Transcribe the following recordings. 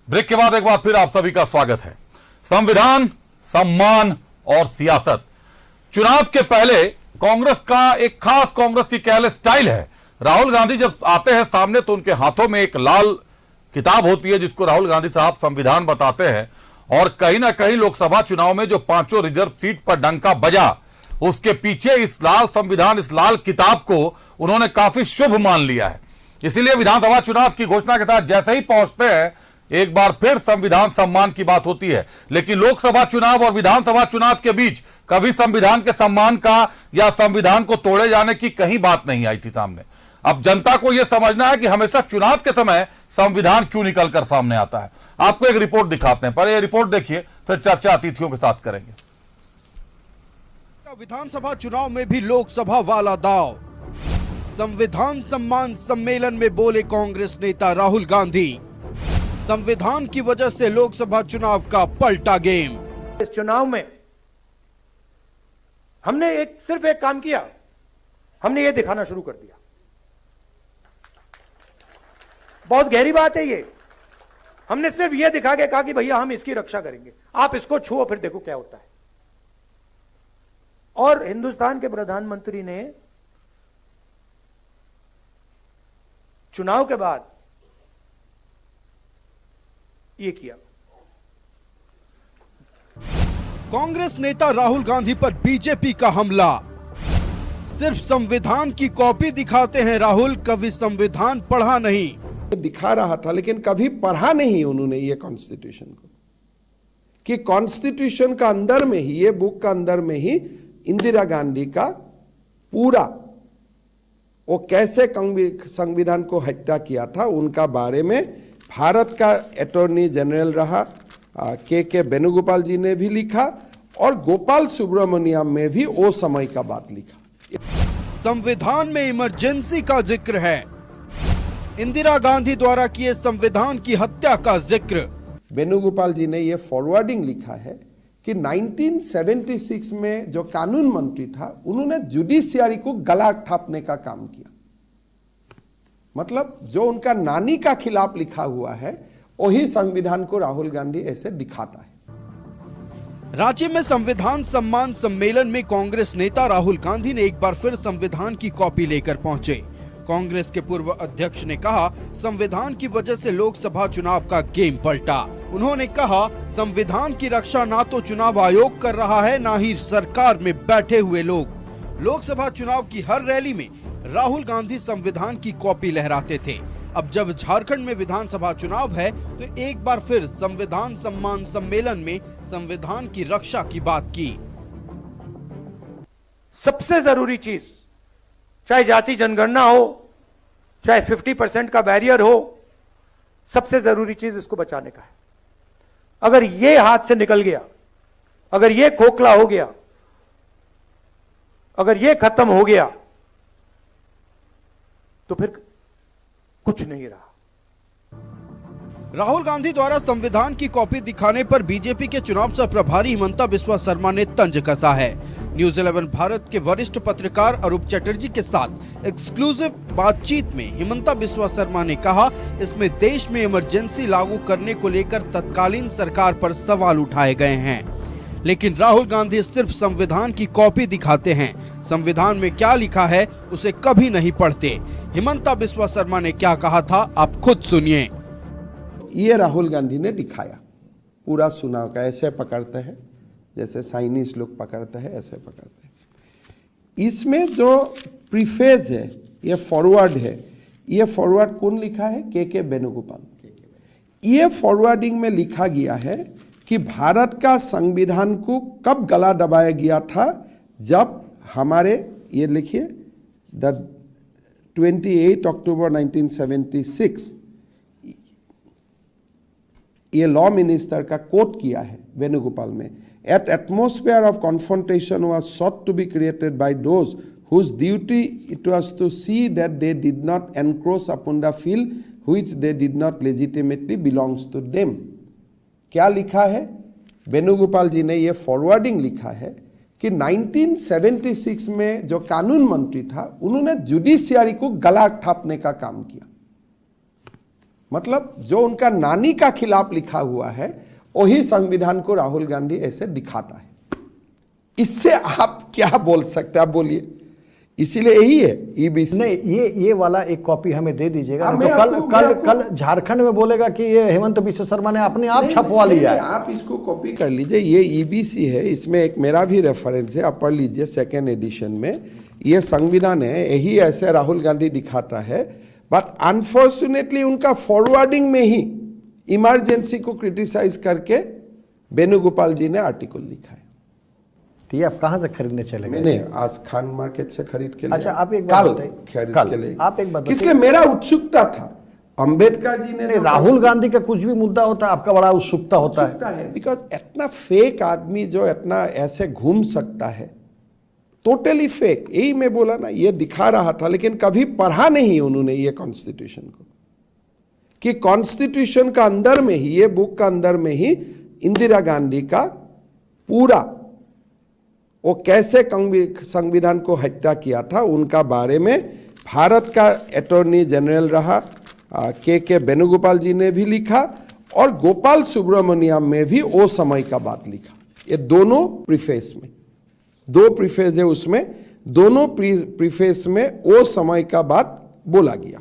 Break के बाद एक बार फिर आप सभी का स्वागत है। संविधान, सम्मान और सियासत। चुनाव के पहले कांग्रेस का एक खास कांग्रेस की कहले स्टाइल है। राहुल गांधी जब आते हैं सामने तो उनके हाथों में एक लाल किताब होती है जिसको राहुल गांधी साहब संविधान बताते हैं, और कहीं ना कहीं लोकसभा चुनाव में जो 5 रिजर्व सीट पर डंका बजा, उसके पीछे इस लाल संविधान, इस लाल किताब को उन्होंने काफी शुभ मान लिया है। इसीलिए विधानसभा चुनाव की घोषणा के साथ जैसे ही पहुंचते हैं एक बार फिर संविधान सम्मान की बात होती है। लेकिन लोकसभा चुनाव और विधानसभा चुनाव के बीच कभी संविधान के सम्मान का या संविधान को तोड़े जाने की कहीं बात नहीं आई थी सामने। अब जनता को यह समझना है कि हमेशा चुनाव के समय संविधान क्यों निकलकर सामने आता है। आपको एक रिपोर्ट दिखाते हैं, पहले ये रिपोर्ट देखिए, फिर चर्चा अतिथियों के साथ करेंगे। विधानसभा चुनाव में भी लोकसभा वाला दांव। संविधान सम्मान सम्मेलन में बोले कांग्रेस नेता राहुल गांधी, संविधान की वजह से लोकसभा चुनाव का पलटा गेम। इस चुनाव में हमने सिर्फ एक काम किया, हमने ये दिखाना शुरू कर दिया। बहुत गहरी बात है ये। हमने सिर्फ ये दिखा के कहा कि भैया हम इसकी रक्षा करेंगे, आप इसको छुओ फिर देखो क्या होता है। और हिंदुस्तान के प्रधानमंत्री ने चुनाव के बाद ये किया। कांग्रेस नेता राहुल गांधी पर बीजेपी का हमला। सिर्फ संविधान की कॉपी दिखाते हैं राहुल, कभी संविधान पढ़ा नहीं। दिखा रहा था लेकिन कभी पढ़ा नहीं उन्होंने ये कॉन्स्टिट्यूशन को, कि कॉन्स्टिट्यूशन का अंदर में ही, ये बुक का अंदर में ही इंदिरा गांधी का पूरा वो कैसे संविधान को हत्या किया था उनका बारे में भारत का अटॉर्नी जनरल रहा के वेणुगोपाल जी ने भी लिखा, और गोपाल सुब्रमण्यम में भी वो समय का बात लिखा। संविधान में इमरजेंसी का जिक्र है, इंदिरा गांधी द्वारा किए संविधान की हत्या का जिक्र। वेणुगोपाल जी ने ये फॉरवर्डिंग लिखा है कि 1976 में जो कानून मंत्री था उन्होंने जुडिशियरी को गला ठापने का काम किया। मतलब जो उनका नानी का खिलाफ लिखा हुआ है वही संविधान को राहुल गांधी ऐसे दिखाता है। रांची में संविधान सम्मान सम्मेलन में कांग्रेस नेता राहुल गांधी ने एक बार फिर संविधान की कॉपी लेकर पहुंचे। कांग्रेस के पूर्व अध्यक्ष ने कहा, संविधान की वजह से लोकसभा चुनाव का गेम पलटा। उन्होंने कहा, संविधान की रक्षा ना तो चुनाव आयोग कर रहा है, ना ही सरकार में बैठे हुए लोग। लोकसभा चुनाव की हर रैली में राहुल गांधी संविधान की कॉपी लहराते थे। अब जब झारखंड में विधानसभा चुनाव है तो एक बार फिर संविधान सम्मान सम्मेलन में संविधान की रक्षा की बात की। सबसे जरूरी चीज, चाहे जाति जनगणना हो, चाहे 50% का बैरियर हो, सबसे जरूरी चीज इसको बचाने का है। अगर ये हाथ से निकल गया, अगर ये खोखला हो गया, अगर ये खत्म हो गया तो फिर कुछ नहीं रहा। राहुल गांधी द्वारा संविधान की कॉपी दिखाने पर बीजेपी के चुनाव सह प्रभारी हिमंता बिस्वा शर्मा ने तंज कसा है। न्यूज 11 भारत के वरिष्ठ पत्रकार अरूप चटर्जी के साथ एक्सक्लूसिव बातचीत में हिमंता बिस्वा शर्मा ने कहा, इसमें देश में इमरजेंसी लागू करने को लेकर तत्कालीन सरकार पर सवाल उठाए गए हैं, लेकिन राहुल गांधी सिर्फ संविधान की कॉपी दिखाते हैं। संविधान में क्या लिखा है उसे कभी नहीं पढ़ते। हिमंता बिस्वा शर्मा ने क्या कहा था, आप खुद सुनिए। ये राहुल गांधी ने दिखाया, पूरा चुनाव का ऐसे पकड़ते हैं जैसे चाइनीज लोग पकड़ते हैं, ऐसे पकड़ते हैं। इसमें जो प्रीफेज है, ये फॉरवर्ड है, ये फॉरवर्ड कौन लिखा है? के वेणुगोपाल। ये फॉरवर्डिंग में लिखा गया है कि भारत का संविधान को कब गला दबाया गया था, जब हमारे, ये लिखिए, 28 अक्टूबर 1976 ये लॉ मिनिस्टर का कोट किया है वेणुगोपाल में। At atmosphere of confrontation was sought to be created by those whose duty it was to see that they did not encroach upon the field which they did not legitimately belongs to them। क्या लिखा है? वेणुगोपाल जी ने ये forwarding लिखा है कि 1976 में जो कानून मंत्री था उन्होंने जुडिशियरी को गला ठापने का काम किया। मतलब जो उनका नानी का खिलाफ लिखा हुआ है वही संविधान को राहुल गांधी ऐसे दिखाता है। इससे आप क्या बोल सकते हैं, आप बोलिए। इसीलिए यही है ईबीसी। नहीं, ये वाला एक कॉपी हमें दे दीजिएगा, हाँ, नहीं तो कल झारखंड में बोलेगा कि ये हेमंत बिश्व शर्मा ने अपने आप छपवा लिया है। आप इसको कॉपी कर लीजिए, ये ईबीसी है, इसमें एक मेरा भी रेफरेंस है, आप पढ़ लीजिए। सेकेंड एडिशन में ये संविधान है, यही ऐसे राहुल गांधी दिखाता है। बट अनफॉर्चुनेटली उनका फॉरवर्डिंग में ही इमरजेंसी को क्रिटिसाइज करके वेणुगोपाल जी ने आर्टिकल लिखा है। तो ये आप कहाँ से खरीदने चले गए? मैंने आज खान मार्केट से खरीद के अच्छा, आप एक बात बताइए। खरीद के ले। आप एक बात इसलिए मेरा उत्सुकता था, अंबेडकर जी ने राहुल गांधी का कुछ भी मुद्दा होता है आपका बड़ा उत्सुकता होता है। बिकॉज इतना फेक आदमी जो इतना ऐसे घूम सकता है, टोटली फेक। यही मैं बोला ना, ये दिखा रहा था, लेकिन कभी पढ़ा नहीं उन्होंने ये कॉन्स्टिट्यूशन को, कि कॉन्स्टिट्यूशन का अंदर में ही, ये बुक का अंदर में ही इंदिरा गांधी का पूरा वो कैसे संविधान को हत्या किया था उनका बारे में भारत का अटॉर्नी जनरल रहा के वेणुगोपाल जी ने भी लिखा, और गोपाल सुब्रमण्यम में भी वो समय का बात लिखा। ये दोनों प्रीफेस में, 2 प्रीफेस है उसमें, दोनों प्रीफेस में वो समय का बात बोला गया।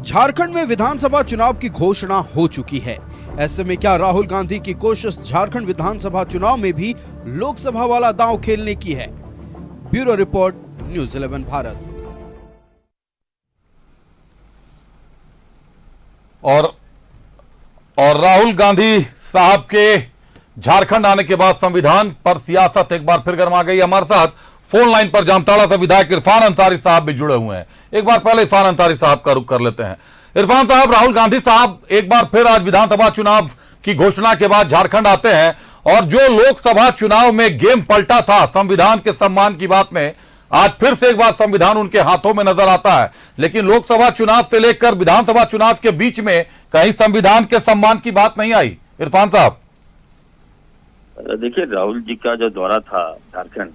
झारखंड में विधानसभा चुनाव की घोषणा हो चुकी है। ऐसे में क्या राहुल गांधी की कोशिश झारखंड विधानसभा चुनाव में भी लोकसभा वाला दांव खेलने की है? Bureau report, news 11 Bharat. और राहुल गांधी साहब के झारखंड आने के बाद संविधान पर सियासत एक बार फिर गर्मा गई। हमारे साथ फोन लाइन पर जामताड़ा से विधायक इरफान अंसारी साहब भी जुड़े हुए हैं। एक बार पहले इरफान अंसारी साहब का रुख कर लेते हैं। इरफान साहब, राहुल गांधी साहब एक बार फिर आज विधानसभा चुनाव की घोषणा के बाद झारखंड आते हैं, और जो लोकसभा चुनाव में गेम पलटा था संविधान के सम्मान की बात में, आज फिर से एक बार संविधान उनके हाथों में नजर आता है। लेकिन लोकसभा चुनाव से लेकर विधानसभा चुनाव के बीच में कहीं संविधान के सम्मान की बात नहीं आई। इरफान साहब, देखिए, राहुल जी का जो दौरा था झारखंड,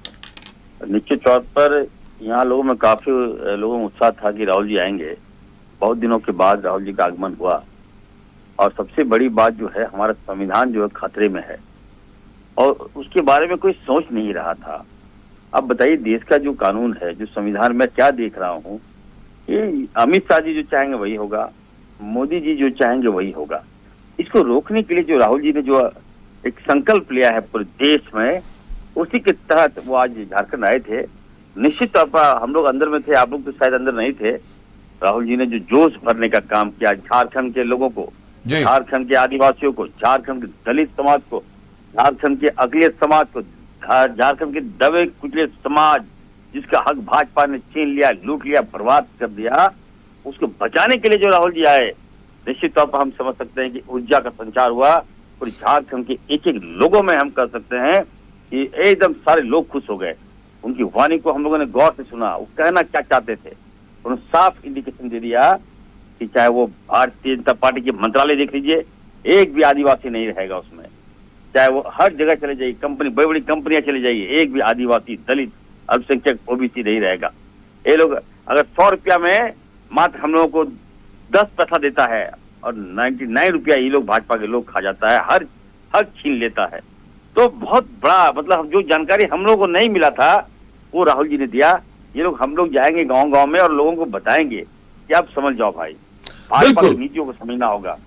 निश्चित तौर पर यहाँ लोगों में काफी लोगों में उत्साह था कि राहुल जी आएंगे। बहुत दिनों के बाद राहुल जी का आगमन हुआ, और सबसे बड़ी बात जो है, हमारा संविधान जो है खतरे में है, और उसके बारे में कोई सोच नहीं रहा था। अब बताइए, देश का जो कानून है, जो संविधान में क्या देख रहा हूँ, ये अमित शाह जी जो चाहेंगे वही होगा, मोदी जी जो चाहेंगे वही होगा। इसको रोकने के लिए जो राहुल जी ने जो एक संकल्प लिया है पूरे देश में, उसी के तहत वो आज झारखंड आए थे। निश्चित तौर पर हम लोग अंदर में थे, आप लोग तो शायद अंदर नहीं थे। राहुल जी ने जो जोश भरने का काम किया झारखंड के लोगों को, झारखंड के आदिवासियों को, झारखंड के दलित समाज को, झारखंड के अगले समाज को, झारखंड के दबे कुचले समाज जिसका हक भाजपा ने छीन लिया, लूट लिया, बर्बाद कर दिया, उसको बचाने के लिए जो राहुल जी आए, निश्चित तौर पर हम समझ सकते हैं कि ऊर्जा का संचार हुआ। और झारखंड के एक एक लोगों में हम कर सकते हैं कि एकदम सारे लोग खुश हो गए। उनकी वाणी को हम लोगों ने गौर से सुना, वो कहना क्या चाहते थे, उन्होंने साफ इंडिकेशन दे दिया कि चाहे वो भारतीय जनता पार्टी के मंत्रालय देख लीजिए, एक भी आदिवासी नहीं रहेगा उसमें। चाहे वो हर जगह चले जाइए, कंपनी, बड़ी बड़ी कंपनियां चले जाइए, एक भी आदिवासी, दलित, अल्पसंख्यक, ओबीसी नहीं रहेगा। ये लोग अगर 100 रुपया में मात्र हम लोगों को 10 पैसा देता है, और 99 रुपया ये लोग भाजपा के लोग खा जाता है, हर हक छीन लेता है। तो बहुत बड़ा, मतलब जो जानकारी हम लोगों को नहीं मिला था वो राहुल जी ने दिया। ये लोग, हम लोग जाएंगे गांव गांव में और लोगों को बताएंगे कि आप समझ जाओ भाई, भाजपा की नीतियों को समझना होगा।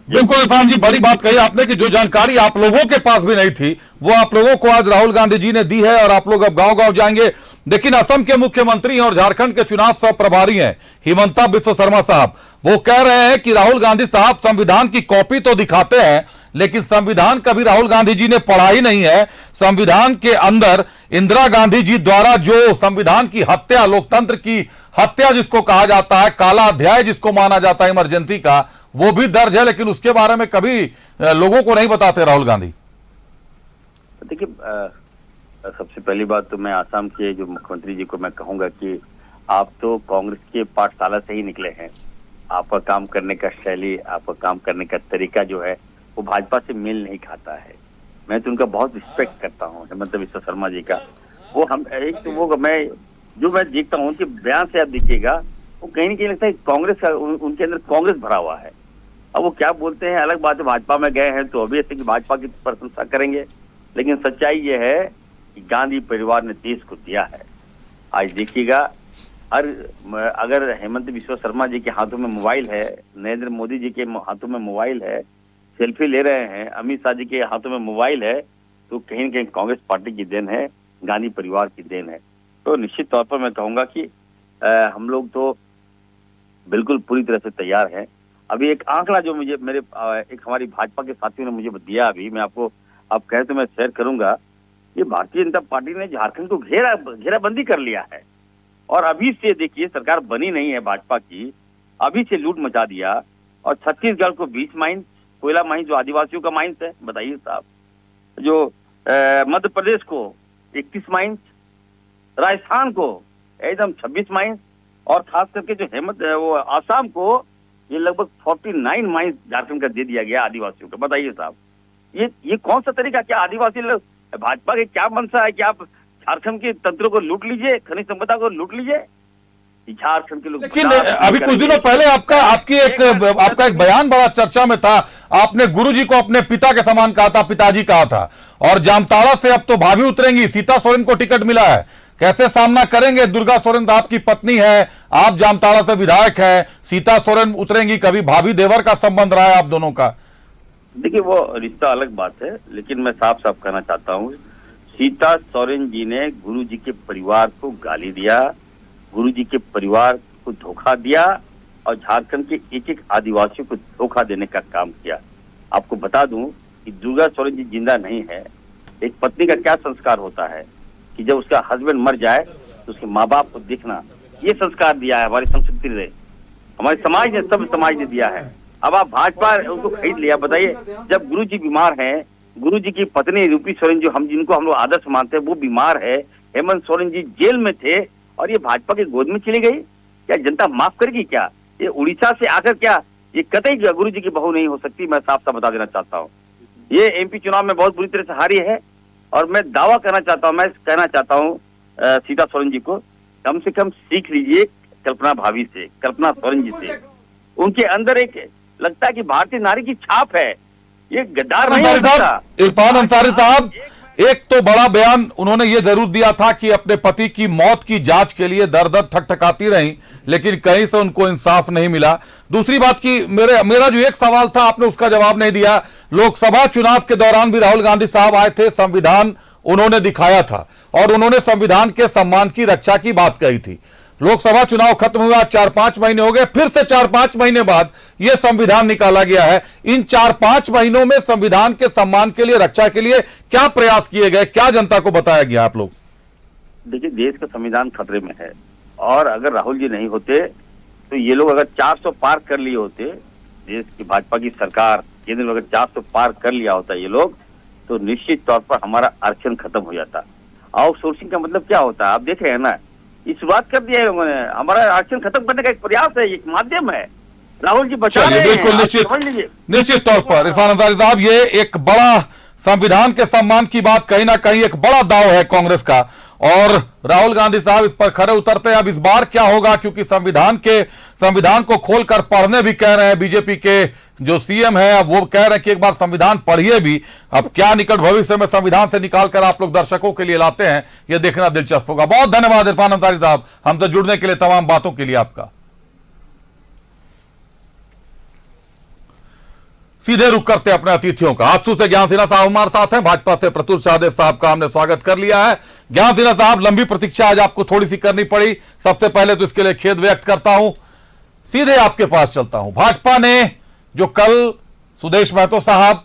बिल्कुल इरफान जी, बड़ी बात कही आपने कि जो जानकारी आप लोगों के पास भी नहीं थी वो आप लोगों को आज राहुल गांधी जी ने दी है, और आप लोग अब गांव गांव जाएंगे। लेकिन असम के मुख्यमंत्री और झारखंड के चुनाव सह प्रभारी हैं हिमंता बिस्वा शर्मा साहब, वो कह रहे हैं कि राहुल गांधी साहब संविधान की कॉपी तो दिखाते हैं, लेकिन संविधान कभी राहुल गांधी जी ने पढ़ा ही नहीं है। संविधान के अंदर इंदिरा गांधी जी द्वारा जो संविधान की हत्या, लोकतंत्र की हत्या जिसको कहा जाता है, काला अध्याय जिसको माना जाता है इमरजेंसी का, वो भी दर्ज है, लेकिन उसके बारे में कभी लोगों को नहीं बताते राहुल गांधी। देखिए, सबसे पहली बात तो मैं आसाम के जो मुख्यमंत्री जी को मैं कहूंगा कि आप तो कांग्रेस के पाठशाला से ही निकले हैं। आपका काम करने का शैली, आपका काम करने का तरीका जो है वो भाजपा से मेल नहीं खाता है। मैं तो उनका बहुत रिस्पेक्ट करता हूँ, हेमंत बिस्वा शर्मा जी का। वो हम एक तो वो मैं देखता हूँ उनके बयान से आप देखिएगा वो कहीं ना कहीं लगता है कांग्रेस का उनके अंदर कांग्रेस भरा हुआ है। अब वो क्या बोलते हैं अलग बात है, भाजपा में गए हैं तो अभी ऐसे कि भाजपा की प्रशंसा करेंगे, लेकिन सच्चाई ये है कि गांधी परिवार ने देश को दिया है। आज देखिएगा अगर हेमंत बिस्वा शर्मा जी के हाथों में मोबाइल है, नरेंद्र मोदी जी के हाथों में मोबाइल है, सेल्फी ले रहे हैं, अमित शाह जी के हाथों में मोबाइल है, तो कहीं न कहीं कांग्रेस पार्टी की देन है, गांधी परिवार की देन है। तो निश्चित तौर पर मैं कहूंगा कि हम लोग तो बिल्कुल पूरी तरह से तैयार हैं। अभी एक आंकड़ा जो मुझे मेरे एक हमारी भाजपा के साथियों ने मुझे दिया, अभी मैं आपको आप कहे तो मैं शेयर करूंगा। ये भारतीय जनता पार्टी ने झारखंड को घेराबंदी कर लिया है और अभी से देखिए सरकार बनी नहीं है भाजपा की, अभी से लूट मचा दिया। और छत्तीसगढ़ को 20 माइंस, कोयला माइंस जो आदिवासियों का माइंस है, बताइए साहब, जो मध्य प्रदेश को 31 माइंस, राजस्थान को एकदम 26 माइंस, और खास करके जो वो आसाम को ये लगभग 49 माइंस झारखंड का दे दिया गया आदिवासियों को। बताइए साहब, ये कौन सा तरीका? क्या आदिवासी लोग भाजपा के क्या मंशा है कि आप झारखंड के तंत्रों को लूट लीजिए, खनिज संपदा को लूट लीजिए? झारखंड के लोग, लेकिन अभी कुछ दिनों पहले आपका एक बयान बड़ा चर्चा में था। आपने गुरुजी को अपने पिता के समान कहा था, पिताजी कहा था। और जामताड़ा से अब तो भाभी उतरेंगी, सीता सोरेन को टिकट मिला है, कैसे सामना करेंगे? दुर्गा सोरेन तो आपकी पत्नी है, आप जामताड़ा से विधायक हैं, सीता सोरेन उतरेंगी, कभी भाभी देवर का संबंध रहा है आप दोनों का? देखिए वो रिश्ता अलग बात है, लेकिन मैं साफ साफ कहना चाहता हूँ, सीता सोरेन जी ने गुरुजी के परिवार को गाली दिया, गुरुजी के परिवार को धोखा दिया और झारखंड के एक एक आदिवासियों को धोखा देने का काम किया। आपको बता दूं कि दुर्गा सोरेन जी जिंदा नहीं है। एक पत्नी का क्या संस्कार होता है कि जब उसका हस्बैंड मर जाए तो उसके माँ बाप को देखना, ये संस्कार दिया है हमारी संस्कृति ने, हमारे समाज ने, सब समाज ने दिया है। अब आप भाजपा उनको खरीद लिया। बताइए, जब गुरुजी बीमार हैं, गुरुजी की पत्नी रूपी सोरेन जो जिनको हम लोग आदर्श मानते हैं, वो बीमार है, हेमंत सोरेन जी जेल में थे और ये भाजपा के गोद में चली गई, क्या जनता माफ करेगी? क्या ये उड़ीसा से आकर क्या ये कतई गुरुजी की बहू नहीं हो सकती? मैं साफ साफ बता देना चाहता हूँ, ये एमपी चुनाव में बहुत बुरी तरह से हारी है। और मैं दावा करना चाहता हूँ सीता सोरेन जी को, कम से कम सीख लीजिए कल्पना भाभी से, कल्पना सोरेन जी से। उनके अंदर एक लगता है कि भारतीय नारी की छाप है, ये गद्दार नहीं हो सकता। इरफान अंसारी साहब, एक तो बड़ा बयान उन्होंने ये जरूर दिया था कि अपने पति की मौत की जांच के लिए दर दर ठकठकाती रहीं, लेकिन कहीं से उनको इंसाफ नहीं मिला। दूसरी बात की मेरा जो एक सवाल था आपने उसका जवाब नहीं दिया। लोकसभा चुनाव के दौरान भी राहुल गांधी साहब आए थे, संविधान उन्होंने दिखाया था और उन्होंने संविधान के सम्मान की रक्षा की बात कही थी। लोकसभा चुनाव खत्म हुआ, 4-5 महीने हो गए, फिर से 4-5 महीने बाद यह संविधान निकाला गया है। इन 4-5 महीनों में संविधान के सम्मान के लिए, रक्षा के लिए क्या प्रयास किए गए, क्या जनता को बताया गया? आप लोग देखिए, देश का संविधान खतरे में है और अगर राहुल जी नहीं होते तो ये लोग अगर 400 पार कर लिए होते, देश की भाजपा की सरकार केंद्र में अगर 400 पार कर लिया होता ये लोग, तो निश्चित तौर पर हमारा आरक्षण खत्म हो जाता। आउटसोर्सिंग का मतलब क्या होता है आप देख रहे हैं ना, ये शुरुआत कर दिया है लोगों ने। हमारा आरक्षण खत्म करने का एक प्रयास है, एक माध्यम है। राहुल जी बचा रहे हैं। बिल्कुल निश्चित तौर पर इरफान अंसारी साहब, ये एक बड़ा संविधान के सम्मान की बात कहीं ना कहीं एक बड़ा दाव है कांग्रेस का, और राहुल गांधी साहब इस पर खरे उतरते हैं। अब इस बार क्या होगा, क्योंकि संविधान को खोलकर पढ़ने भी कह रहे हैं बीजेपी के जो सीएम है, अब वो कह रहे हैं कि एक बार संविधान पढ़िए भी। अब क्या निकट भविष्य में संविधान से निकालकर आप लोग दर्शकों के लिए लाते हैं, यह देखना दिलचस्प होगा। बहुत धन्यवाद इरफान अंसारी साहब, हमसे जुड़ने के लिए, तमाम बातों के लिए आपका। सीधे रुक करते अपने अतिथियों का। आजसू से ज्ञान सिन्हा साहब हमारे साथ हैं, भाजपा से प्रतुल सहदेव साहब का हमने स्वागत कर लिया है। ज्ञान सिन्हा साहब, लंबी प्रतीक्षा आज आपको थोड़ी सी करनी पड़ी, सबसे पहले तो इसके लिए खेद व्यक्त करता हूं। सीधे आपके पास चलता हूं। भाजपा ने जो कल सुदेश महतो साहब,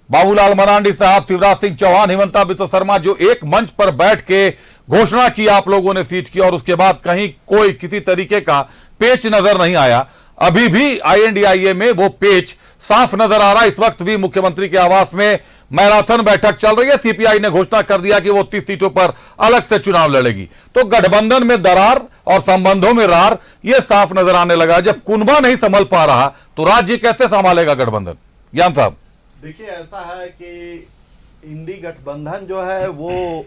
बाबूलाल मरांडी साहब, शिवराज सिंह चौहान, हिमंता बिस्वा शर्मा जो एक मंच पर बैठ के घोषणा की आप लोगों ने सीट की, और उसके बाद कहीं कोई किसी तरीके का पेच नजर नहीं आया। अभी भी INDIA में वो पेच साफ नजर आ रहा है। इस वक्त भी मुख्यमंत्री के आवास में मैराथन बैठक चल रही है। CPI ने घोषणा कर दिया कि वो 30 सीटों पर अलग से चुनाव लड़ेगी। तो गठबंधन में दरार और संबंधों में रार, ये साफ नजर आने लगा। जब कुनबा नहीं संभल पा रहा तो राज्य कैसे संभालेगा गठबंधन? ज्ञान साहब, देखिए, ऐसा है कि इंडी गठबंधन जो है वो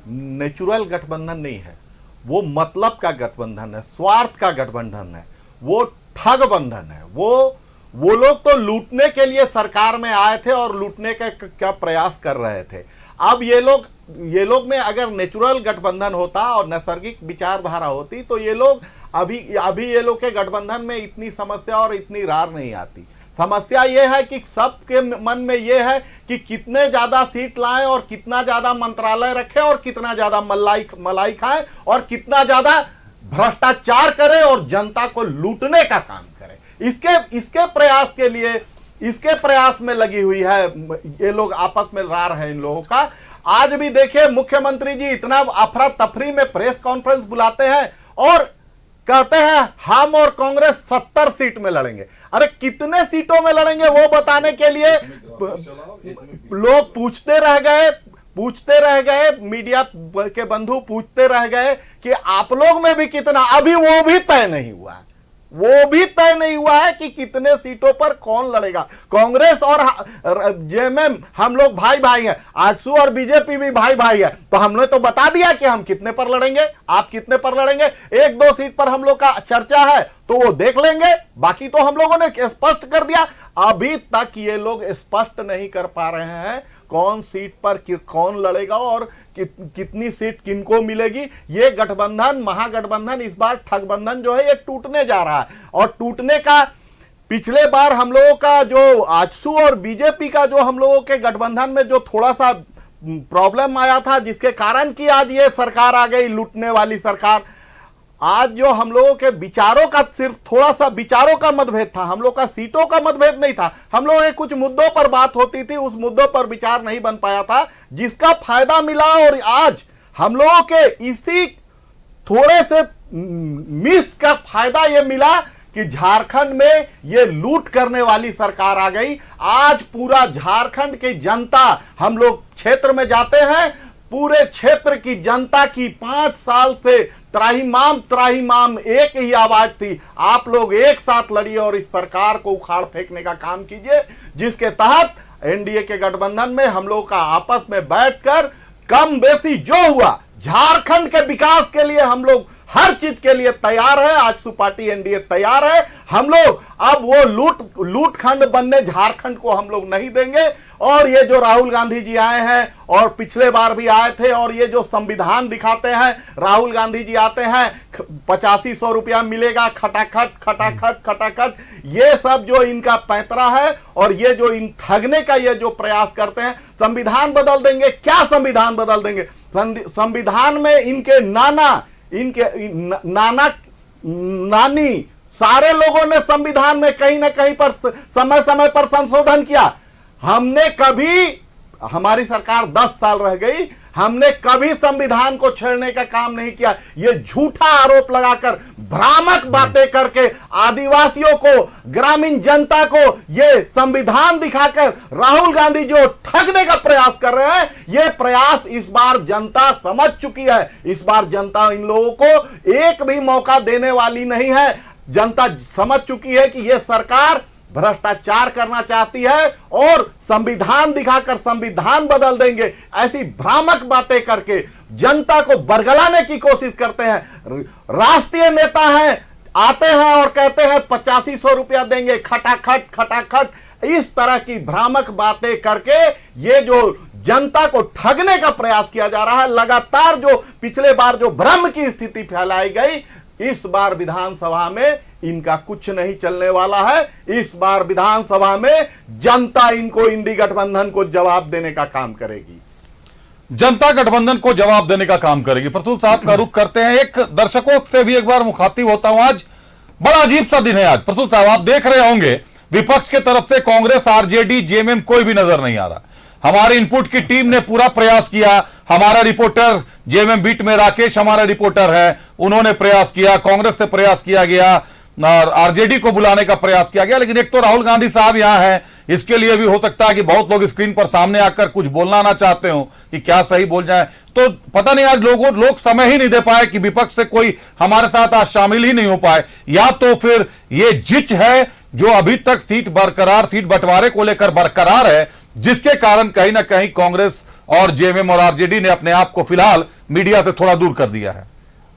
नेचुरल गठबंधन नहीं है, वो मतलब का गठबंधन है, स्वार्थ का गठबंधन है, वो ठग बंधन है। वो लोग तो लूटने के लिए सरकार में आए थे और लूटने का प्रयास कर रहे थे। अब ये लोग में अगर नेचुरल गठबंधन होता और नैसर्गिक विचारधारा होती तो ये लोग अभी ये लोग के गठबंधन में इतनी समस्या और इतनी रार नहीं आती। समस्या ये है कि सबके मन में ये है कि कितने ज्यादा सीट लाएं और कितना ज्यादा मंत्रालय रखें और कितना ज्यादा मलाई खाएं और कितना ज्यादा भ्रष्टाचार करें और जनता को लूटने का काम करें। इसके प्रयास में लगी हुई है ये लोग, आपस में रार है इन लोगों का। आज भी देखिए मुख्यमंत्री जी इतना अफरा तफरी में प्रेस कॉन्फ्रेंस बुलाते हैं और कहते हैं हम और कांग्रेस 70 सीट में लड़ेंगे। अरे कितने सीटों में लड़ेंगे वो बताने के लिए लोग पूछते रह गए, मीडिया के बंधु पूछते रह गए कि आप लोग में भी कितना, अभी वो भी तय नहीं हुआ है। वो भी तय नहीं हुआ है कि कितने सीटों पर कौन लड़ेगा। कांग्रेस और जेएमएम हम लोग भाई भाई हैं, आजसू और बीजेपी भी भाई भाई है, तो हमने तो बता दिया कि हम कितने पर लड़ेंगे, आप कितने पर लड़ेंगे। 1-2 सीट पर हम लोग का चर्चा है तो वो देख लेंगे, बाकी तो हम लोगों ने स्पष्ट कर दिया। अभी तक ये लोग स्पष्ट नहीं कर पा रहे हैं कौन सीट पर कौन लड़ेगा और कितनी सीट किनको मिलेगी। ये गठबंधन, महागठबंधन इस बार ठगबंधन जो है ये टूटने जा रहा है। और टूटने का पिछले बार हम लोगों का जो आजसू और बीजेपी का जो हम लोगों के गठबंधन में जो थोड़ा सा प्रॉब्लम आया था, जिसके कारण कि आज ये सरकार आ गई, लूटने वाली सरकार। आज जो हम लोगों के विचारों का, सिर्फ थोड़ा सा विचारों का मतभेद था, हम लोग का सीटों का मतभेद नहीं था। हम लोगों के कुछ मुद्दों पर बात होती थी, उस मुद्दों पर विचार नहीं बन पाया था, जिसका फायदा मिला। और आज हम लोगों के इसी थोड़े से मिस का फायदा ये मिला कि झारखंड में ये लूट करने वाली सरकार आ गई। आज पूरा झारखंड की जनता, हम लोग क्षेत्र में जाते हैं, पूरे क्षेत्र की जनता की 5 साल से त्राहिमाम एक ही आवाज थी, आप लोग एक साथ लड़िए और इस सरकार को उखाड़ फेंकने का काम कीजिए, जिसके तहत एनडीए के गठबंधन में हम लोग का आपस में बैठकर कम बेसी जो हुआ, झारखंड के विकास के लिए हम लोग हर चीज के लिए तैयार है। आजसू पार्टी एनडीए तैयार है। हम लोग अब वो लूट खंड बनने झारखंड को हम लोग नहीं देंगे। और ये जो राहुल गांधी जी आए हैं और पिछले बार भी आए थे, और ये जो संविधान दिखाते हैं, राहुल गांधी जी आते हैं 8500 रुपया मिलेगा, खटाखट, ये सब जो इनका पैंतरा है और ये जो इन ठगने का ये जो प्रयास करते हैं। संविधान बदल देंगे, क्या संविधान बदल देंगे? संविधान में इनके नाना नानी सारे लोगों ने संविधान में कहीं ना कहीं पर समय समय पर संशोधन किया। हमने कभी, हमारी सरकार 10 साल रह गई, हमने कभी संविधान को छेड़ने का काम नहीं किया। ये झूठा आरोप लगाकर, भ्रामक बातें करके आदिवासियों को, ग्रामीण जनता को ये संविधान दिखाकर राहुल गांधी जो ठगने का प्रयास कर रहे हैं, ये प्रयास इस बार जनता समझ चुकी है। इस बार जनता इन लोगों को एक भी मौका देने वाली नहीं है। जनता समझ चुकी है कि ये सरकार भ्रष्टाचार करना चाहती है और संविधान दिखाकर संविधान बदल देंगे, ऐसी भ्रामक बातें करके जनता को बरगलाने की कोशिश करते हैं। राष्ट्रीय नेता हैं, आते हैं और कहते हैं 8500 रुपया देंगे, खटाखट, इस तरह की भ्रामक बातें करके ये जो जनता को ठगने का प्रयास किया जा रहा है। लगातार जो पिछले बार जो भ्रम की स्थिति फैलाई गई, इस बार विधानसभा में इनका कुछ नहीं चलने वाला है। इस बार विधानसभा में जनता इनको इंडी गठबंधन को जवाब देने का काम करेगी। जनता गठबंधन को जवाब देने का काम करेगी। प्रसूत साहब का रुख करते हैं, एक दर्शकों से भी एक बार मुखातिब होता हूं। आज बड़ा अजीब सा दिन है। आज प्रसूत साहब आप देख रहे होंगे विपक्ष के तरफ से कांग्रेस, आरजेडी, जेएमएम कोई भी नजर नहीं आ रहा। हमारी इनपुट की टीम ने पूरा प्रयास किया। हमारा रिपोर्टर जेएमएम बीट में राकेश हमारा रिपोर्टर है, उन्होंने प्रयास किया, कांग्रेस से प्रयास किया गया और आरजेडी को बुलाने का प्रयास किया गया। लेकिन एक तो राहुल गांधी साहब यहां हैं, इसके लिए भी हो सकता है कि बहुत लोग स्क्रीन पर सामने आकर कुछ बोलना ना चाहते हो कि क्या सही बोल जाए, तो पता नहीं आज लोग समय ही नहीं दे पाए कि विपक्ष से कोई हमारे साथ आज शामिल ही नहीं हो पाए, या तो फिर ये जिच है जो अभी तक सीट बंटवारे को लेकर बरकरार है, जिसके कारण कहीं ना कहीं कांग्रेस और जेएमएम और आरजेडी ने अपने आप को फिलहाल मीडिया से थोड़ा दूर कर दिया है।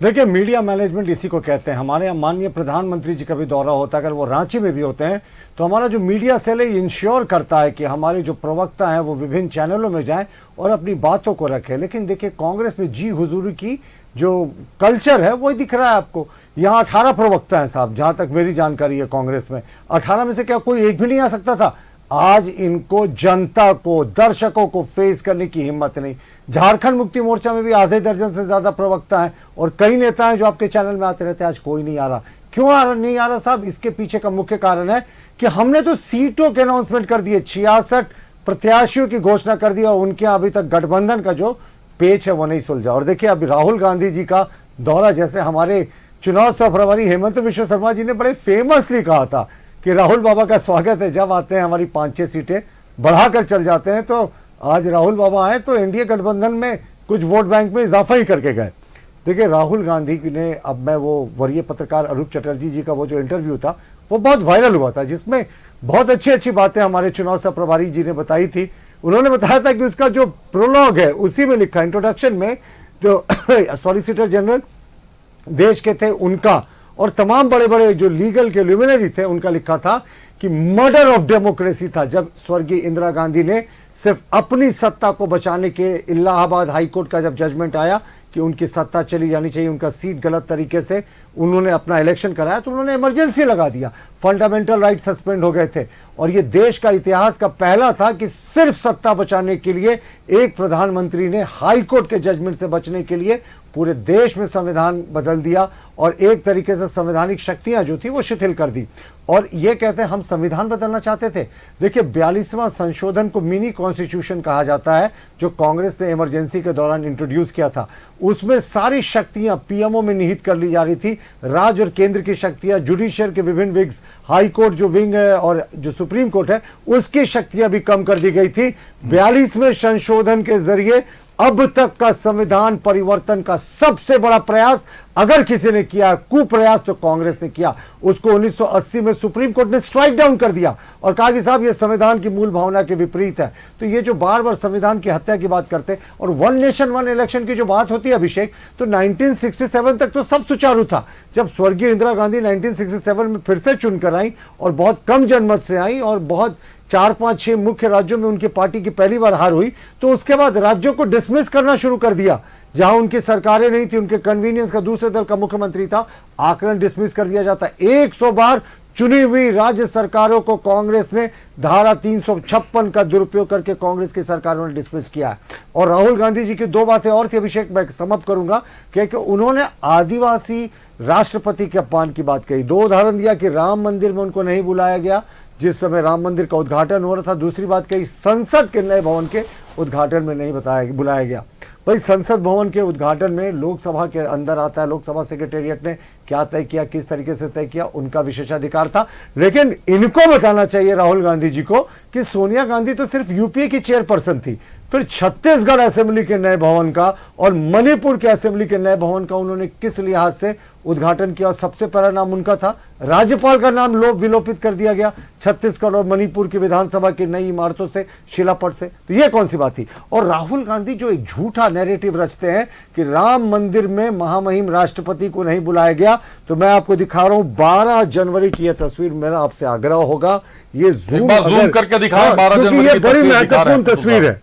देखिए, मीडिया मैनेजमेंट इसी को कहते हैं। हमारे यहाँ माननीय प्रधानमंत्री जी का भी दौरा होता है, अगर वो रांची में भी होते हैं तो हमारा जो मीडिया सेल है इंश्योर करता है कि हमारे जो प्रवक्ता हैं वो विभिन्न चैनलों में जाएं और अपनी बातों को रखें। लेकिन देखिए, कांग्रेस में जी हुजूरी की जो कल्चर है वही दिख रहा है आपको। यहाँ 18 प्रवक्ता हैं साहब, जहां तक मेरी जानकारी है कांग्रेस में। 18 में से क्या कोई एक भी नहीं आ सकता था? आज इनको, जनता को, दर्शकों को फेस करने की हिम्मत नहीं। झारखंड मुक्ति मोर्चा में भी आधे दर्जन से ज्यादा प्रवक्ता हैं और कई नेता हैं जो आपके चैनल में आते रहते हैं। आज कोई नहीं आ रहा। क्यों नहीं आ रहा साहब? इसके पीछे का मुख्य कारण है कि हमने तो सीटों के अनाउंसमेंट कर दिए, 66 प्रत्याशियों की घोषणा कर दिया और उनके अभी तक गठबंधन का जो पेच है वो नहीं सुलझा। और देखिए, अभी राहुल गांधी जी का दौरा, जैसे हमारे चुनाव सह प्रभारी हेमंत बिश्व शर्मा जी ने बड़े फेमसली कहा था कि राहुल बाबा का स्वागत है, जब आते हैं हमारी 5-6 सीटें बढ़ाकर चल जाते हैं। तो आज राहुल बाबा आए तो एनडीए गठबंधन में कुछ वोट बैंक में इजाफा ही करके गए। देखिए, राहुल गांधी ने, अब मैं वो वरीय पत्रकार अरूप चटर्जी जी का वो जो इंटरव्यू था वो बहुत वायरल हुआ था, जिसमें बहुत अच्छी बातें हमारे चुनाव सह प्रभारी जी ने बताई थी। उन्होंने बताया था कि उसका जो प्रोलॉग है उसी में लिखा, इंट्रोडक्शन में जो सॉलिसिटर जनरल देश के थे उनका और तमाम बड़े बड़े जो लीगल के ल्यूमिनरी थे उनका लिखा था कि मर्डर ऑफ डेमोक्रेसी था जब स्वर्गीय इंदिरा गांधी ने सिर्फ अपनी सत्ता को बचाने के, इलाहाबाद हाईकोर्ट का जब जजमेंट आया कि उनकी सत्ता चली जानी चाहिए, उनका सीट गलत तरीके से उन्होंने अपना इलेक्शन कराया तो उन्होंने इमरजेंसी लगा दिया, फंडामेंटल राइट सस्पेंड हो गए थे। और ये देश का इतिहास का पहला था कि सिर्फ सत्ता बचाने के लिए एक प्रधानमंत्री ने हाईकोर्ट के जजमेंट से बचने के लिए पूरे देश में संविधान बदल दिया और एक तरीके से संवैधानिक शक्तियां जो थी वो शिथिल कर दी। और ये कहते हैं हम संविधान बदलना चाहते थे। देखिए, 42वां संशोधन को मिनी कॉन्स्टिट्यूशन कहा जाता है, जो कांग्रेस ने इमरजेंसी के दौरान इंट्रोड्यूस किया था। उसमें सारी शक्तियां पीएमओ में निहित कर ली जा रही थी। राज्य और केंद्र की शक्तियां, जुडिशियल के विभिन्न विंग्स, हाई कोर्ट जो विंग है और जो सुप्रीम कोर्ट है उसकी शक्तियां भी कम कर दी गई थी। 42वें संशोधन के जरिए अब तक का संविधान परिवर्तन का सबसे बड़ा प्रयास अगर किसी ने किया, कुप्रयास, तो कांग्रेस ने किया। उसको 1980 में सुप्रीम कोर्ट ने स्ट्राइक डाउन कर दिया और कहा कि साहब ये संविधान की मूल भावना के विपरीत है। तो ये जो बार बार संविधान की हत्या की बात करते हैं और वन नेशन वन इलेक्शन की जो बात होती है अभिषेक, तो 1967 तक तो सब सुचारू था। जब स्वर्गीय इंदिरा गांधी 1967 में फिर से चुनकर आई और बहुत कम जनमत से आई और बहुत 4-5-6 मुख्य राज्यों में उनकी पार्टी की पहली बार हार हुई, तो उसके बाद राज्यों को डिसमिस करना शुरू कर दिया। जहां उनकी सरकारें नहीं थी, उनके कन्वीनियंस का दूसरे दल का मुख्यमंत्री था, आकलन डिसमिस कर दिया जाता है। 100 बार चुनी हुई राज्य सरकारों को कांग्रेस ने धारा 356 का दुरुपयोग करके कांग्रेस की सरकारों ने डिसमिस किया है। और राहुल गांधी जी की 2 बातें और थी अभिषेक, मैं समाप्त करूंगा, क्योंकि उन्होंने आदिवासी राष्ट्रपति के अपमान की बात कही। 2 उदाहरण दिया कि राम मंदिर में उनको नहीं बुलाया गया जिस समय राम मंदिर का उद्घाटन हो रहा था। दूसरी बात कही, संसद के नए भवन के उद्घाटन में नहीं बुलाया गया। भाई, संसद भवन के उद्घाटन में लोकसभा के अंदर आता है, लोकसभा सेक्रेटेरिएट ने क्या तय किया, किस तरीके से तय किया, उनका विशेषाधिकार था। लेकिन इनको बताना चाहिए राहुल गांधी जी को कि सोनिया गांधी तो सिर्फ यूपीए की चेयरपर्सन थी, फिर छत्तीसगढ़ असेंबली के नए भवन का और मणिपुर के असेंबली के नए भवन का उन्होंने किस लिहाज से उद्घाटन किया। और सबसे पहला नाम उनका था, राज्यपाल का नाम विलोपित कर दिया गया छत्तीसगढ़ और मणिपुर की विधानसभा की नई इमारतों से, शिलापट से। तो ये कौन सी बात थी? और राहुल गांधी जो एक झूठा नैरेटिव रचते हैं कि राम मंदिर में महामहिम राष्ट्रपति को नहीं बुलाया गया, तो मैं आपको दिखा रहा हूं 12 जनवरी की यह तस्वीर। मेरा आपसे आग्रह होगा ये जूम करके दिखाएं, 12 जनवरी ये बड़ी महत्वपूर्ण तस्वीर है।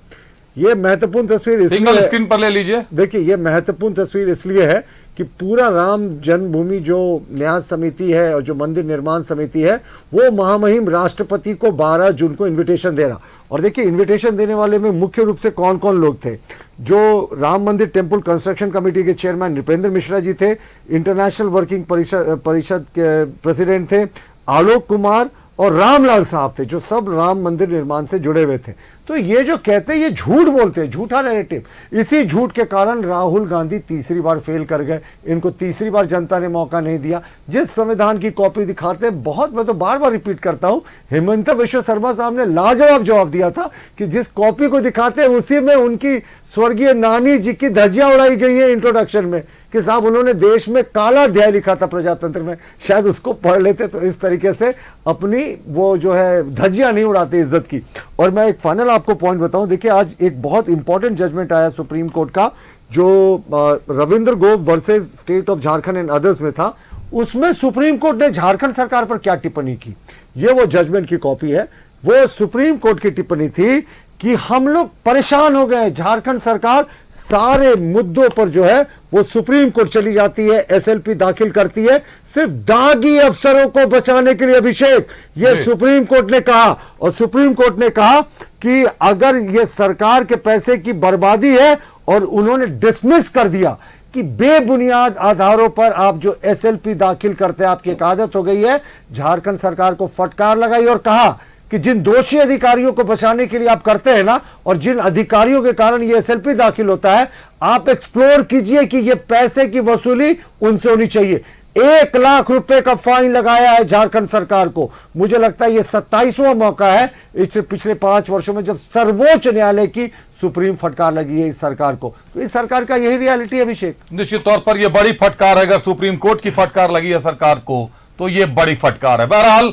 ये महत्वपूर्ण तस्वीर सिंगल स्क्रीन पर ले लीजिए। देखिए, ये महत्वपूर्ण तस्वीर इसलिए है कि पूरा राम जन्मभूमि जो न्यास समिति है और जो मंदिर निर्माण समिति है वो महामहिम राष्ट्रपति को 12 जून को इनविटेशन दे रहा। और देखिए, इनविटेशन देने वाले में मुख्य रूप से कौन कौन लोग थे? जो राम मंदिर टेम्पल कंस्ट्रक्शन कमेटी के चेयरमैन नृपेंद्र मिश्रा जी थे, इंटरनेशनल वर्किंग परिषद के प्रेसिडेंट थे आलोक कुमार और रामलाल साहब थे, जो सब राम मंदिर निर्माण से जुड़े हुए थे। तो ये जो कहते हैं ये झूठ बोलते हैं, झूठा नैरेटिव। इसी झूठ के कारण राहुल गांधी तीसरी बार फेल कर गए। इनको तीसरी बार जनता ने मौका नहीं दिया। जिस संविधान की कॉपी दिखाते हैं, बहुत, मैं तो बार बार रिपीट करता हूं, हेमंत बिश्व शर्मा साहब ने लाजवाब जवाब दिया था कि जिस कॉपी को दिखाते हैं उसी में उनकी स्वर्गीय नानी जी की धज्जियां उड़ाई गई है इंट्रोडक्शन में, कि साहब उन्होंने देश में काला अध्याय लिखा था प्रजातंत्र में, शायद उसको पढ़ लेते तो इस तरीके से अपनी वो जो है धज्जियां नहीं उड़ाते इज्जत की। और मैं एक फाइनल आपको पॉइंट बताऊं, देखिए आज एक बहुत इंपॉर्टेंट जजमेंट आया सुप्रीम कोर्ट का जो Ravindra Gop versus state of Jharkhand and others में था, उसमें सुप्रीम कोर्ट ने झारखंड सरकार पर क्या टिप्पणी की, ये वो जजमेंट की कॉपी है। वो सुप्रीम कोर्ट की टिप्पणी थी कि हम लोग परेशान हो गए, झारखंड सरकार सारे मुद्दों पर जो है वो सुप्रीम कोर्ट चली जाती है, एसएलपी दाखिल करती है सिर्फ दागी अफसरों को बचाने के लिए। अभिषेक, ये सुप्रीम कोर्ट ने कहा, और सुप्रीम कोर्ट ने कहा कि अगर ये सरकार के पैसे की बर्बादी है, और उन्होंने डिसमिस कर दिया कि बेबुनियाद आधारों पर आप जो एसएलपी दाखिल करते हैं, आपकी एक आदत हो गई है। झारखंड सरकार को फटकार लगाई और कहा कि जिन दोषी अधिकारियों को बचाने के लिए आप करते हैं ना, और जिन अधिकारियों के कारण ये एसएलपी दाखिल होता है, आप एक्सप्लोर कीजिए कि ये पैसे की वसूली उनसे होनी चाहिए। 1 लाख रुपए का फाइन लगाया है झारखंड सरकार को। मुझे लगता है ये 27वां मौका है इससे पिछले 5 वर्षों में जब सर्वोच्च न्यायालय की सुप्रीम फटकार लगी है इस सरकार को। तो इस सरकार का यही रियलिटी है अभिषेक। निश्चित तौर पर यह बड़ी फटकार है। अगर सुप्रीम कोर्ट की फटकार लगी है सरकार को तो यह बड़ी फटकार है। बहरहाल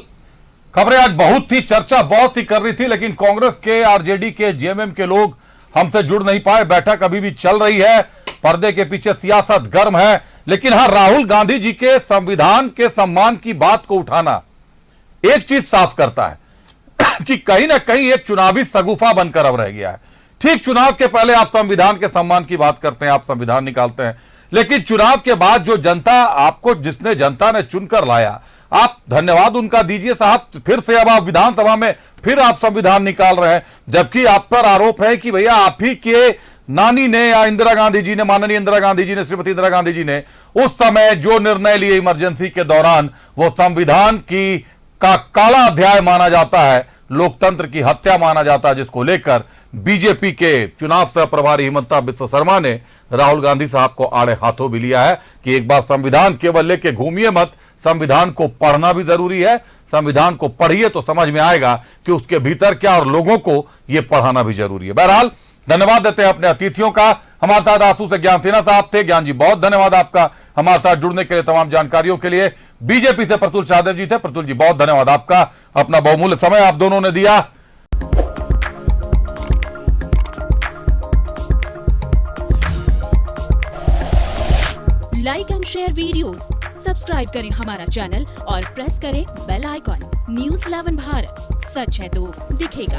खबरें आज बहुत थी, चर्चा बहुत सी कर रही थी, लेकिन कांग्रेस के, आरजेडी के, जेएमएम के लोग हमसे जुड़ नहीं पाए। बैठक अभी भी चल रही है, पर्दे के पीछे सियासत गर्म है। लेकिन हाँ, राहुल गांधी जी के संविधान के सम्मान की बात को उठाना एक चीज साफ करता है कि कहीं ना कहीं एक चुनावी सगुफा बनकर अब रह गया है। ठीक, चुनाव के पहले आप संविधान के सम्मान की बात करते हैं, आप संविधान निकालते हैं, लेकिन चुनाव के बाद जो जनता आपको, जिसने जनता ने चुनकर लाया, आप धन्यवाद उनका दीजिए साहब। फिर से अब आप विधानसभा में फिर आप संविधान निकाल रहे हैं, जबकि आप पर आरोप है कि भैया आप ही के नानी ने या इंदिरा गांधी जी ने, माननीय इंदिरा गांधी जी ने, श्रीमती इंदिरा गांधी जी ने उस समय जो निर्णय लिए इमरजेंसी के दौरान, वो संविधान की का काला अध्याय माना जाता है, लोकतंत्र की हत्या माना जाता है, जिसको लेकर बीजेपी के चुनाव सह प्रभारी हिमंता बिस्वा शर्मा ने राहुल गांधी साहब को आड़े हाथों भी लिया है कि एक बार संविधान केवल लेके घूमिए मत, संविधान को पढ़ना भी जरूरी है। संविधान को पढ़िए तो समझ में आएगा कि उसके भीतर क्या, और लोगों को यह पढ़ाना भी जरूरी है। बहरहाल धन्यवाद देते हैं अपने अतिथियों का। हमारे साथ आंसू से ज्ञान सिन्हा साहब थे। ज्ञान जी, बहुत धन्यवाद आपका हमारे साथ जुड़ने के लिए, तमाम जानकारियों के लिए। बीजेपी से प्रतुल शाहदेव जी थे। प्रतुल जी, बहुत धन्यवाद आपका, अपना बहुमूल्य समय आप दोनों ने दिया। Like and share videos, subscribe करें हमारा चैनल और प्रेस करें बेल आइकॉन। न्यूज़ 11 भारत, सच है तो दिखेगा।